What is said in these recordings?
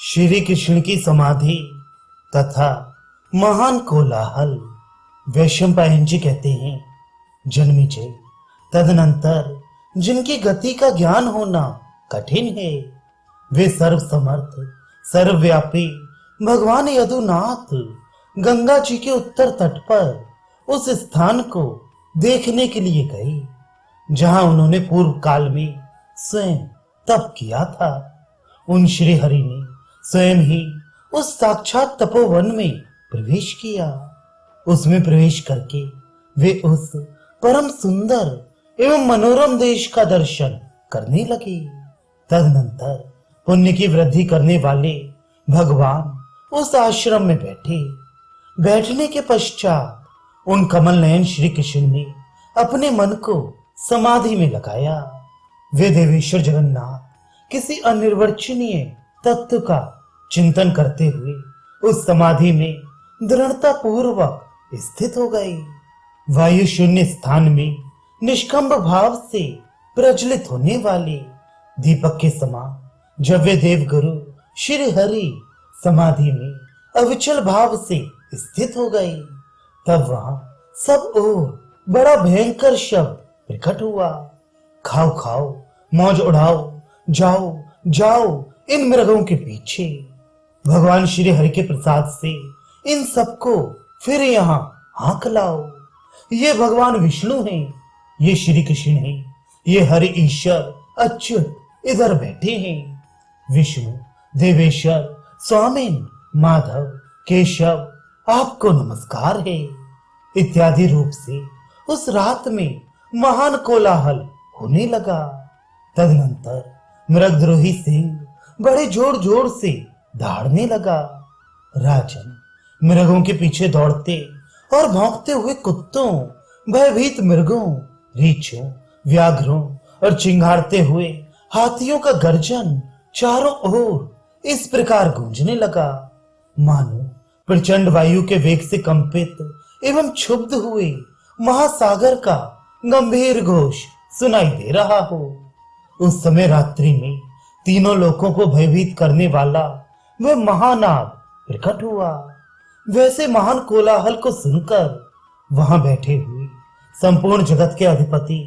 श्री कृष्ण की समाधि तथा महान कोलाहल। वैशंपायन जी कहते हैं, जन्मेजय, तदनंतर जिनकी गति का ज्ञान होना कठिन है, वे सर्वसमर्थ सर्वव्यापी भगवान यदुनाथ गंगा जी के उत्तर तट पर उस स्थान को देखने के लिए गए जहां उन्होंने पूर्व काल में स्वयं तप किया था। उन श्री हरि ने स्वयं ही उस साक्षात तपोवन में प्रवेश किया। उसमें प्रवेश करके वे उस परम सुंदर एवं मनोरम देश का दर्शन करने लगे। तदनंतर पुण्य की वृद्धि करने वाले भगवान उस आश्रम में बैठने के पश्चात उन कमल नयन श्री कृष्ण ने अपने मन को समाधि में लगाया। वे देवेश्वर जगन्नाथ किसी अनिर्वचनीय तत्व का चिंतन करते हुए उस समाधि में दृढ़ता पूर्वक स्थित हो गए। वायु शून्य स्थान में निष्कंभ भाव से प्रज्वलित होने वाले दीपक के समान जब वे देवगुरु श्री हरि समाधि में अविचल भाव से स्थित हो गए, तब वहां सब ओर बड़ा भयंकर शब्द प्रकट हुआ। खाओ खाओ, मौज उड़ाओ, जाओ जाओ इन मृगों के पीछे। भगवान श्री हरि के प्रसाद से इन सबको फिर यहाँ हाँक लाओ। ये भगवान विष्णु हैं, ये श्री कृष्ण हैं, ये हरि ईश्वर अच्युत इधर बैठे हैं। विष्णु, देवेश्वर, स्वामिन, माधव, केशव, आपको नमस्कार है इत्यादि रूप से उस रात में महान कोलाहल होने लगा। तदनंतर मृगद्रोही सिंह बड़े जोर जोर से दहाड़ने लगा। राजन, मृगों के पीछे दौड़ते और भौंकते हुए कुत्तों, भयभीत मृगों, रीछों, व्याघ्रों और चिंगारते हुए हाथियों का गर्जन चारों ओर इस प्रकार गूंजने लगा, मानो प्रचंड वायु के वेग से कंपित एवं क्षुब्ध हुए महासागर का गंभीर घोष सुनाई दे रहा हो। उस समय रात्रि में तीनों लोकों को भयभीत करने वाला वह महानाद प्रकट हुआ। वैसे महान कोलाहल को सुनकर वहां बैठे हुए संपूर्ण जगत के अधिपति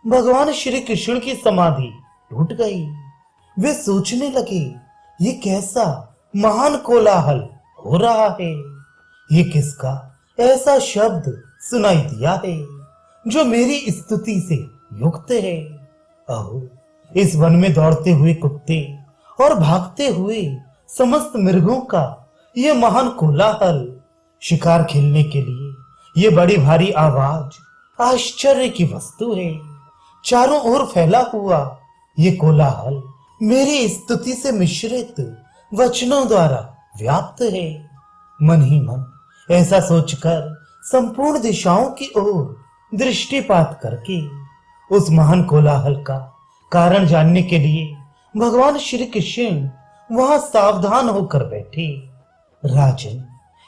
भगवान श्री कृष्ण की समाधि टूट गई। वे सोचने लगे, ये कैसा महान कोलाहल हो रहा है, ये किसका ऐसा शब्द सुनाई दिया है जो मेरी स्तुति से युक्त है। अहो, इस वन में दौड़ते हुए कुत्ते और भागते हुए समस्त मृगों का ये महान कोलाहल, शिकार खेलने के लिए ये बड़ी भारी आवाज आश्चर्य की वस्तु है। चारों ओर फैला हुआ ये कोलाहल मेरी स्तुति से मिश्रित वचनों द्वारा व्याप्त है। मन ही मन ऐसा सोचकर संपूर्ण दिशाओं की ओर दृष्टिपात करके उस महान कोलाहल का कारण जानने के लिए भगवान श्री कृष्ण वहां सावधान होकर बैठे। राजन,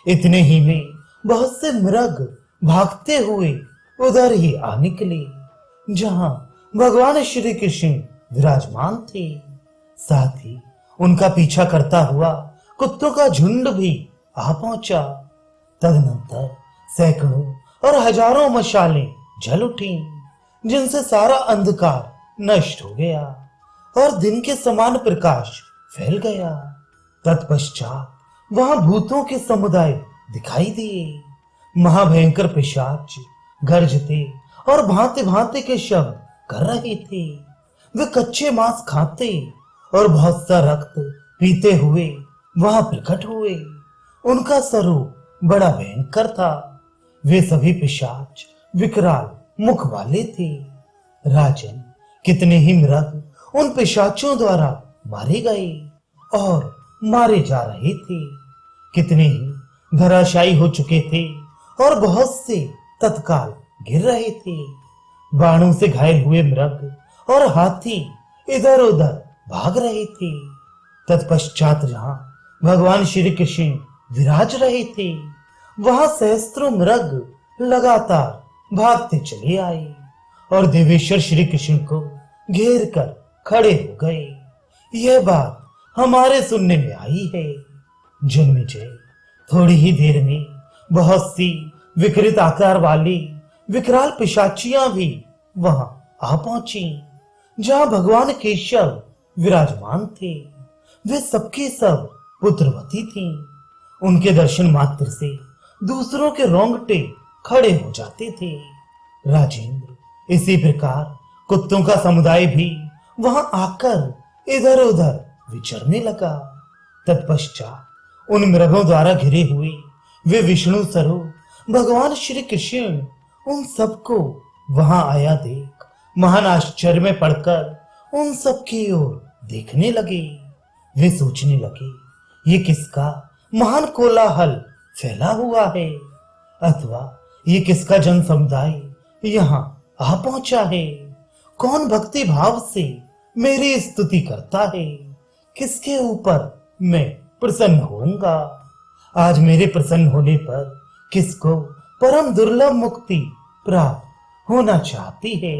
इतने ही में बहुत से मृग भागते हुए उधर ही आ निकले जहां भगवान श्री कृष्ण विराजमान थे। साथ ही उनका पीछा करता हुआ कुत्तों का झुंड भी आ पहुंचा। तदनंतर सैकड़ों और हजारों मशालें जल उठी, जिनसे सारा अंधकार नष्ट हो गया और दिन के समान प्रकाश फैल गया। तत्पश्चात वहां भूतों के समुदाय दिखाई दिए। महाभयंकर पिशाच गरजते और भांति भांति के शब्द कर रहे थे। वे कच्चे मांस खाते और बहुत सा रक्त पीते हुए वहां प्रकट हुए। उनका स्वरूप बड़ा भयंकर था। वे सभी पिशाच विकराल मुख वाले थे। राजन, कितने ही मृग उन पिशाचों द्वारा मारे गए और मारे जा रहे थे। कितने ही धराशायी हो चुके थे और बहुत से तत्काल गिर रहे थे। बाणों से घायल हुए मृग और हाथी इधर उधर भाग रहे थे। तत्पश्चात जहां भगवान श्री कृष्ण विराज रहे थे, वहां सहस्त्रों मृग लगातार भागते चले आए और देवेश्वर श्री कृष्ण को घेर कर खड़े हो गए। यह बात हमारे सुनने में आई है। जन्मेजय थोड़ी ही देर में बहुत सी विकृत आकार वाली विकराल पिशाचियां भी वहां आ पहुंची, जहां भगवान केशव विराजमान थे। वे सबके सब पुत्रवती थीं। उनके दर्शन मात्र से दूसरों के रोंगटे खड़े हो जाते थे। राजेंद्र इसी प्रकार कुत्तों का समुदाय भी वहां आकर इधर उधर विचरने लगा। तत्पश्चात उन मृगों द्वारा घिरे हुए वे विष्णु स्वरूप भगवान श्री कृष्ण उन सबको वहां आया देख महान आश्चर्य में पड़कर उन सब की ओर देखने लगे। वे सोचने लगे, ये किसका महान कोलाहल फैला हुआ है, अथवा ये किसका जन समुदाय यहाँ आ पहुंचा है। कौन भक्ति भाव से मेरी स्तुति करता है, किसके ऊपर मैं प्रसन्न होऊंगा। आज मेरे प्रसन्न होने पर किसको परम दुर्लभ मुक्ति प्राप्त होना चाहती है।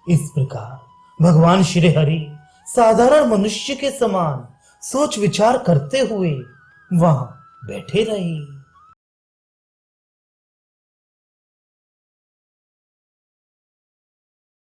इस प्रकार भगवान श्री हरि साधारण मनुष्य के समान सोच विचार करते हुए वहां बैठे रहे।